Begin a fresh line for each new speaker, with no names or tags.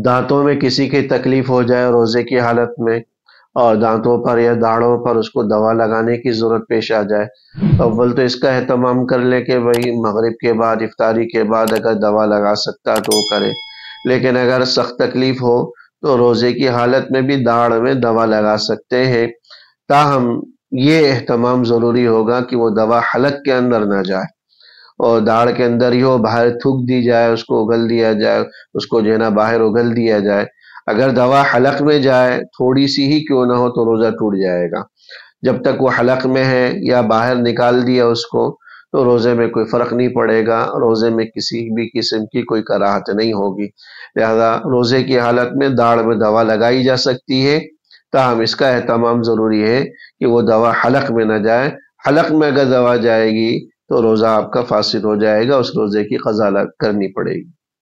دانتوں میں کسی کی تکلیف ہو جائے روزے کی حالت میں، اور دانتوں پر یا داڑھوں پر اس کو دوا لگانے کی ضرورت پیش آ جائے، تو اول تو اس کا اہتمام کر لے کہ بھئی مغرب کے بعد، افطاری کے بعد اگر دوا لگا سکتا تو وہ کرے۔ لیکن اگر سخت تکلیف ہو تو روزے کی حالت میں بھی داڑھ میں دوا لگا سکتے ہیں، تاہم یہ اہتمام ضروری ہوگا کہ وہ دوا حلق کے اندر نہ جائے اور داڑھ کے اندر ہی ہو، باہر تھوک دی جائے، اس کو اگل دیا جائے، اس کو جو ہے نا باہر اگل دیا جائے۔ اگر دوا حلق میں جائے تھوڑی سی ہی کیوں نہ ہو تو روزہ ٹوٹ جائے گا۔ جب تک وہ حلق میں ہے یا باہر نکال دیا اس کو تو روزے میں کوئی فرق نہیں پڑے گا، روزے میں کسی بھی قسم کی کوئی کراہت نہیں ہوگی۔ لہذا روزے کی حالت میں داڑھ میں دوا لگائی جا سکتی ہے، تاہم اس کا اہتمام ضروری ہے کہ وہ دوا حلق میں نہ جائے۔ حلق میں اگر دوا جائے گی تو روزہ آپ کا فاسد ہو جائے گا، اس روزے کی قضا کرنی پڑے گی۔